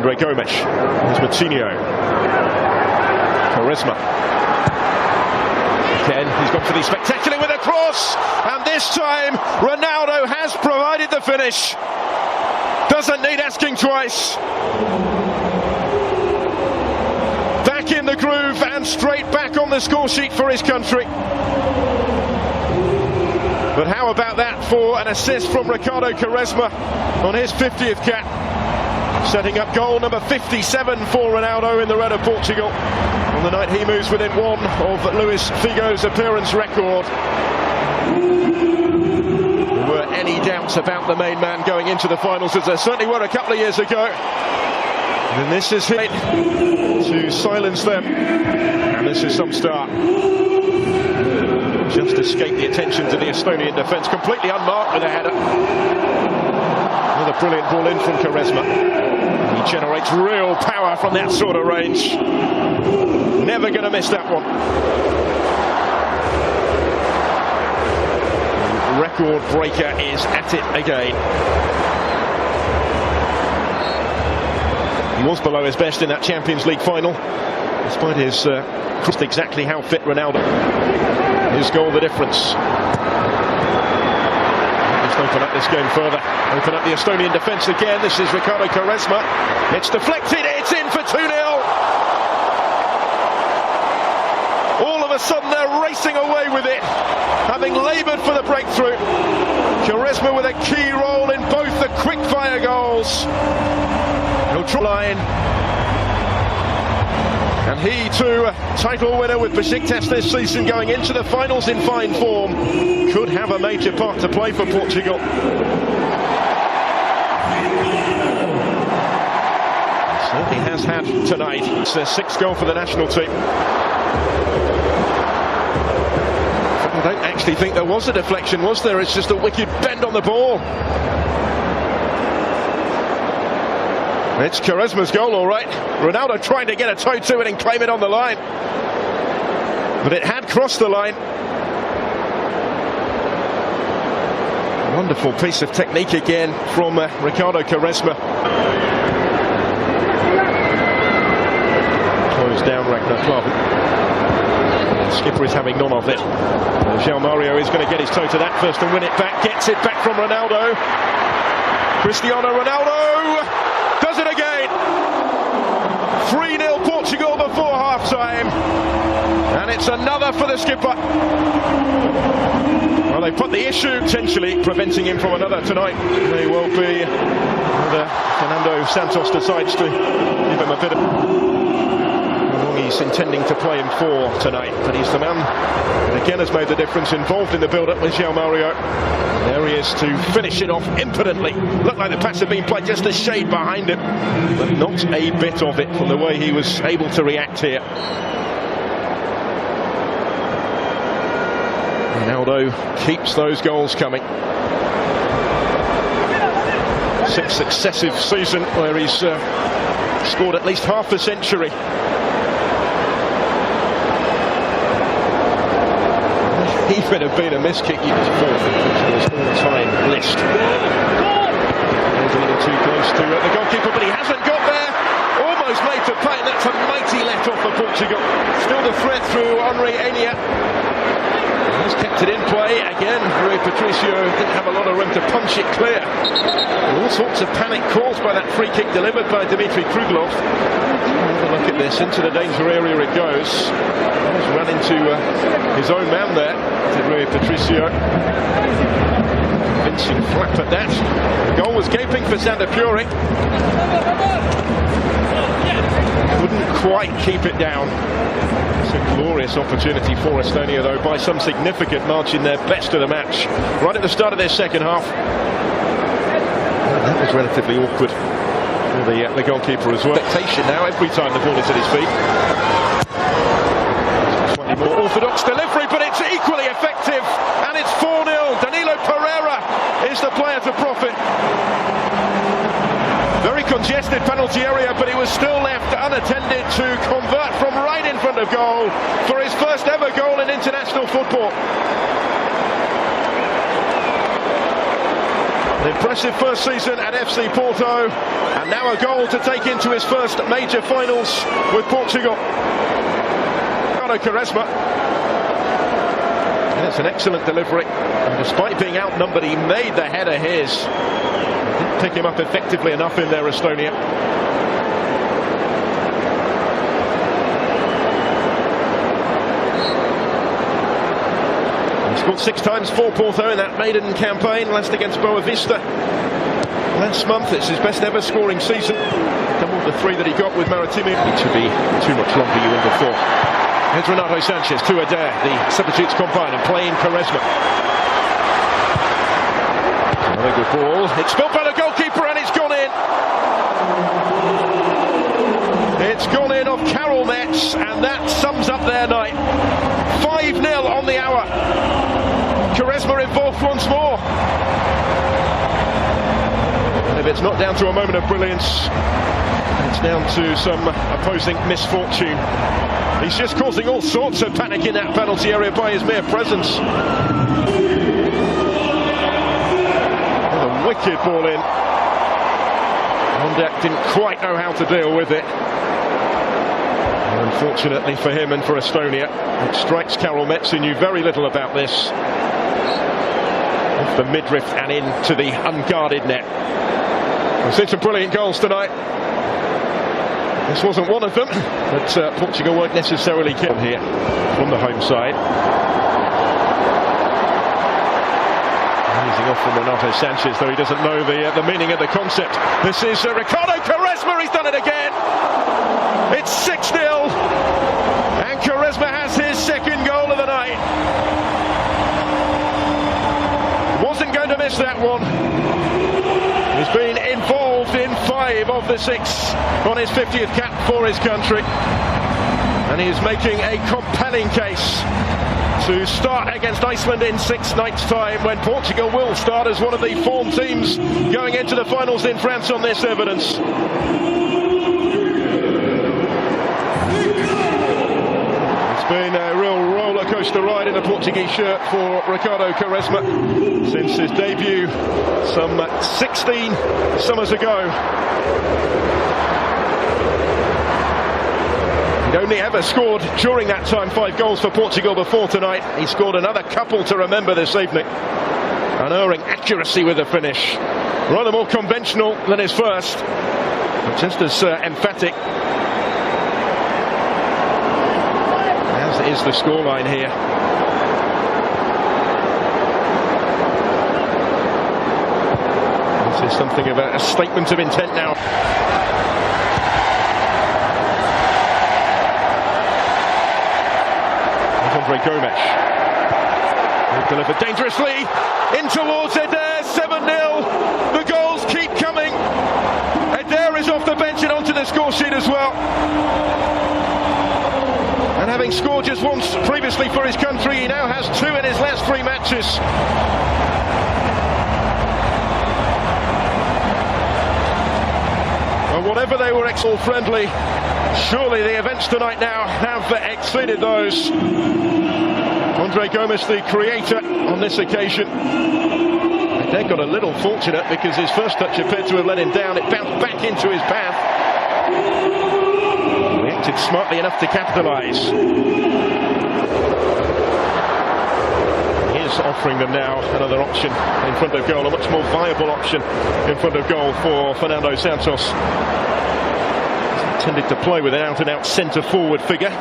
Andre Gomes. Here's Coutinho. Quaresma. Again, he's gone for the spectacular with a cross, and this time Ronaldo has provided the finish. Doesn't need asking twice. Back in the groove and straight back on the score sheet for his country. But how about that for an assist from Ricardo Quaresma on his 50th cap, setting up goal number 57 for Ronaldo in the red of Portugal on the night he moves within one of Luis Figo's appearance record. Were any doubts about the main man going into the finals, as there certainly were a couple of years ago, and this is hit to silence them, and this is some start. Just escaped the attentions of the Estonian defence, completely unmarked with a header. Another brilliant ball in from Quaresma. He generates real power from that sort of range. Never going to miss that one. Record breaker is at it again. He was below his best in that Champions League final, despite his just exactly how fit Ronaldo. His goal the difference. Just open up this game further. Open up the Estonian defence again. This is Ricardo Quaresma. It's deflected. It's in for 2-0. All of a sudden they're racing away with it, having laboured for the breakthrough. Quaresma with a key role in both the quick-fire goals. Neutral line. And he too, a title winner with Besiktas this season, going into the finals in fine form, could have a major part to play for Portugal. Certainly has had tonight. It's their 6th goal for the national team. I don't actually think there was a deflection, was there? It's just a wicked bend on the ball. It's Quaresma's goal, all right. Ronaldo trying to get a toe to it and claim it on the line, but it had crossed the line. Wonderful piece of technique again from Ricardo Quaresma. Closed down Ragnar Klavan. The skipper is having none of it. João Mario is going to get his toe to that first and win it back. Gets it back from Ronaldo. Cristiano Ronaldo does it again. 3-0 Portugal before half-time, and it's another for the skipper. Well, they put the issue potentially preventing him from another tonight. May well be whether Fernando Santos decides to give him a bit of how long he's intending to play him for tonight, but he's the man that again has made the difference, involved in the build-up with João Mario. There he is to finish it off impotently. Looked like the pass had been played just a shade behind him, but not a bit of it from the way he was able to react here. Ronaldo keeps those goals coming. 6th successive season where he's scored at least half a century. Even have been a miss kick. You can fall for Portugal's all-time list. Leaning too close to the goalkeeper, but he hasn't got there. Almost made to pay, and that's a mighty let off for Portugal. Still the threat through Henry Enya. He's kept it in play again. Rui Patricio didn't have a lot of room to punch it clear. All sorts of panic caused by that free kick delivered by Dimitri Kruglov. Have a look at this. Into the danger area it goes. He's run into his own man there. Rui Patricio. Convincing flap at that. The goal was gaping for Sander Puri. Couldn't quite keep it down. It's a glorious opportunity for Estonia, though, by some significant margin, their best of the match right at the start of their second half. That was relatively awkward for the goalkeeper as well. Expectation now every time the ball is at his feet. Slightly more orthodox delivery, but it's equally effective, and it's 4-0. Danilo Pereira is the player to profit. Very congested penalty area, but he was still left unattended to convert from right in front of goal for his first ever goal in international football. An impressive first season at FC Porto, and now a goal to take into his first major finals with Portugal. Ricardo Quaresma. That's an excellent delivery, and despite being outnumbered, he made the header his. Didn't pick him up effectively enough in there, Estonia. He scored 6 times for Porto in that maiden campaign, last against Boavista last month. It's his best ever scoring season, double the 3 that he got with Maritime. It should be too much longer you in before. Here's Renato Sanchez to Adair, the substitutes combine and play in Quaresma. Another good ball. It's spilled by the goalkeeper and it's gone in. It's gone in off Karel Metz, and that sums up their night. 5-0 on the hour. Quaresma involved once more. And if it's not down to a moment of brilliance, it's down to some opposing misfortune. He's just causing all sorts of panic in that penalty area by his mere presence. And a wicked ball in. Ondek didn't quite know how to deal with it. And unfortunately for him and for Estonia, it strikes Karel Metz, who knew very little about this. Off the midriff and into the unguarded net. We've seen some brilliant goals tonight. This wasn't one of them, but Portugal won't necessarily kill here from the home side. Easing off from Renato Sanchez, though he doesn't know the meaning of the concept. This is Ricardo Quaresma, he's done it again! It's 6-0, and Quaresma has his second goal of the night. Wasn't going to miss that one. He's been involved in 5 of the 6 on his 50th cap for his country, and he is making a compelling case to start against Iceland in 6 nights' time, when Portugal will start as one of the form teams going into the finals in France on this evidence. It's been a real roller coaster ride in a Portuguese shirt for Ricardo Quaresma since his debut some 16 summers ago. He'd only ever scored during that time 5 goals for Portugal before tonight. He scored another couple to remember this evening. Unerring accuracy with the finish. Rather more conventional than his first, but just as emphatic. As is the scoreline here. This is something of a statement of intent now. Gomes. Delivered dangerously in towards Adair. 7-0. The goals keep coming. Adair is off the bench and onto the score sheet as well. And having scored just once previously for his country, he now has 2 in his last 3 matches. And whatever they were all friendly, surely the events tonight now have exceeded those. Andre Gomes, the creator on this occasion. They got a little fortunate because his first touch appeared to have let him down. It bounced back into his path. He acted smartly enough to capitalise. He is offering them now another option in front of goal, a much more viable option in front of goal for Fernando Santos. He's intended to play with an out-and-out centre-forward figure.